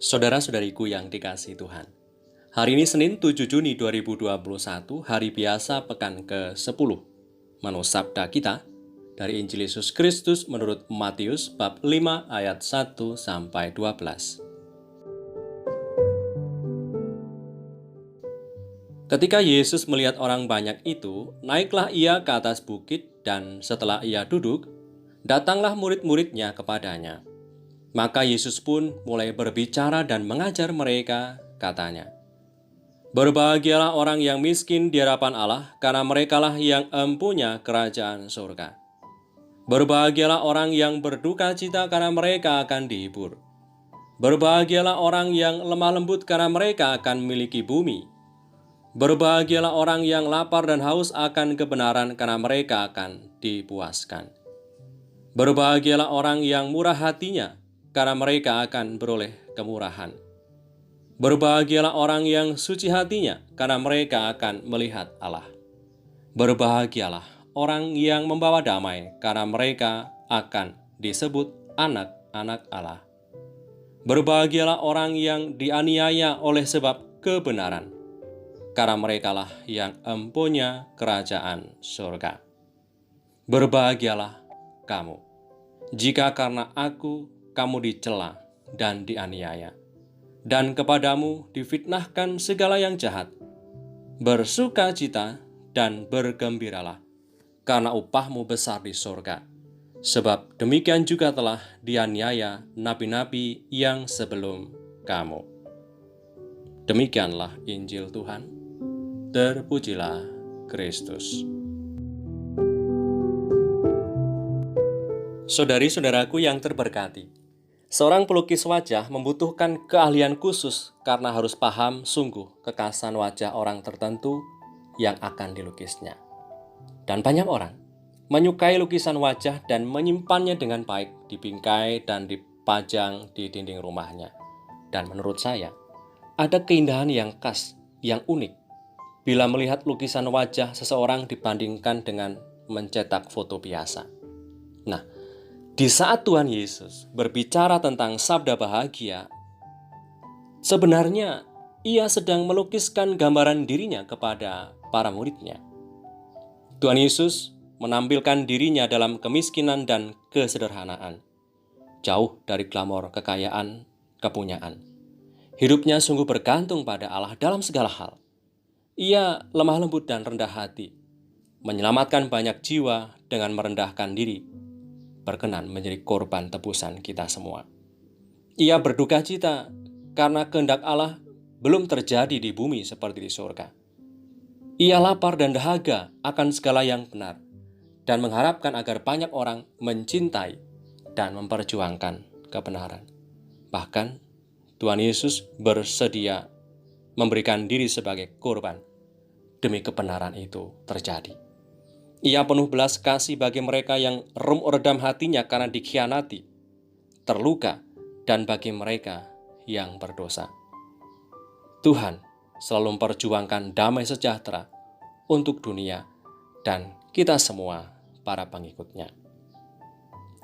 Saudara-saudariku yang dikasihi Tuhan, hari ini Senin 7 Juni 2021, hari biasa pekan ke-10. Menu sabda kita dari Injil Yesus Kristus menurut Matius bab 5 ayat 1 sampai 12. Ketika Yesus melihat orang banyak itu, naiklah ia ke atas bukit, dan setelah ia duduk, datanglah murid-muridnya kepadanya. Maka Yesus pun mulai berbicara dan mengajar mereka, katanya, "Berbahagialah orang yang miskin di hadapan Allah, karena merekalah yang empunya kerajaan surga. Berbahagialah orang yang berduka cita, karena mereka akan dihibur. Berbahagialah orang yang lemah lembut, karena mereka akan memiliki bumi. Berbahagialah orang yang lapar dan haus akan kebenaran, karena mereka akan dipuaskan. Berbahagialah orang yang murah hatinya, karena mereka akan beroleh kemurahan. Berbahagialah orang yang suci hatinya, karena mereka akan melihat Allah. Berbahagialah orang yang membawa damai, karena mereka akan disebut anak-anak Allah. Berbahagialah orang yang dianiaya oleh sebab kebenaran, karena merekalah yang empunya kerajaan surga. Berbahagialah kamu, jika karena aku kamu dicela dan dianiaya, dan kepadamu difitnahkan segala yang jahat. Bersukacita dan bergembiralah, karena upahmu besar di surga. Sebab demikian juga telah dianiaya nabi-nabi yang sebelum kamu." Demikianlah Injil Tuhan. Terpujilah Kristus. Saudari-saudaraku yang terberkati, seorang pelukis wajah membutuhkan keahlian khusus karena harus paham sungguh kekhasan wajah orang tertentu yang akan dilukisnya. Dan banyak orang menyukai lukisan wajah dan menyimpannya dengan baik di bingkai dan dipajang di dinding rumahnya. Dan menurut saya, ada keindahan yang khas, yang unik bila melihat lukisan wajah seseorang dibandingkan dengan mencetak foto biasa. Nah, di saat Tuhan Yesus berbicara tentang sabda bahagia, sebenarnya ia sedang melukiskan gambaran dirinya kepada para muridnya. Tuhan Yesus menampilkan dirinya dalam kemiskinan dan kesederhanaan, jauh dari glamor kekayaan, kepunyaan. Hidupnya sungguh bergantung pada Allah dalam segala hal. Ia lemah lembut dan rendah hati, menyelamatkan banyak jiwa dengan merendahkan diri, berkenan menjadi korban tebusan kita semua. Ia berduka cita karena kehendak Allah belum terjadi di bumi seperti di surga. Ia lapar dan dahaga akan segala yang benar dan mengharapkan agar banyak orang mencintai dan memperjuangkan kebenaran. Bahkan Tuhan Yesus bersedia memberikan diri sebagai korban demi kebenaran itu terjadi. Ia penuh belas kasih bagi mereka yang redam hatinya karena dikhianati, terluka, dan bagi mereka yang berdosa. Tuhan selalu memperjuangkan damai sejahtera untuk dunia dan kita semua para pengikutnya.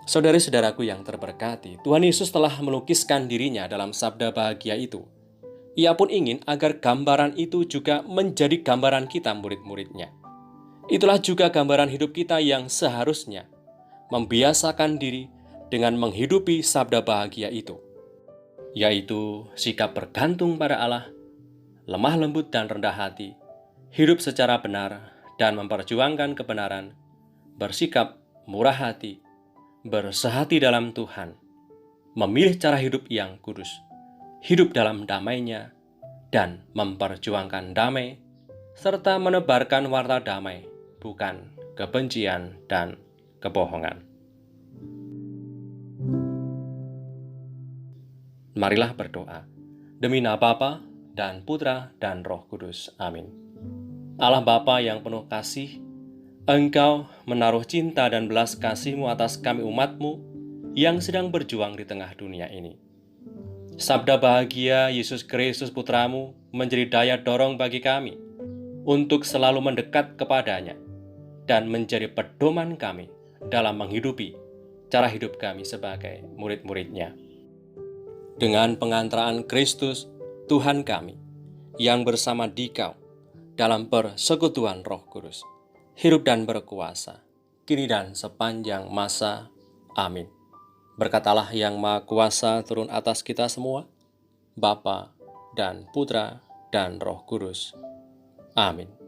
Saudari-saudaraku yang terberkati, Tuhan Yesus telah melukiskan dirinya dalam sabda bahagia itu. Ia pun ingin agar gambaran itu juga menjadi gambaran kita murid-muridnya. Itulah juga gambaran hidup kita yang seharusnya membiasakan diri dengan menghidupi sabda bahagia itu, yaitu sikap bergantung pada Allah, lemah lembut dan rendah hati, hidup secara benar dan memperjuangkan kebenaran, bersikap murah hati, bersehati dalam Tuhan, memilih cara hidup yang kudus, hidup dalam damai-Nya, dan memperjuangkan damai, serta menebarkan warta damai, bukan kebencian dan kebohongan. Marilah berdoa. Demi nama Bapa dan Putra dan Roh Kudus. Amin. Allah Bapa yang penuh kasih, Engkau menaruh cinta dan belas kasih-Mu atas kami umat-Mu yang sedang berjuang di tengah dunia ini. Sabda bahagia Yesus Kristus Putra-Mu menjadi daya dorong bagi kami untuk selalu mendekat kepadanya dan menjadi pedoman kami dalam menghidupi cara hidup kami sebagai murid-murid-Nya. dengan pengantaraan Kristus, Tuhan kami, yang bersama Dikau dalam persekutuan Roh Kudus, hidup dan berkuasa, kini dan sepanjang masa. Amin. Berkat Allah yang Maha Kuasa turun atas kita semua, Bapa dan Putra dan Roh Kudus. Amin.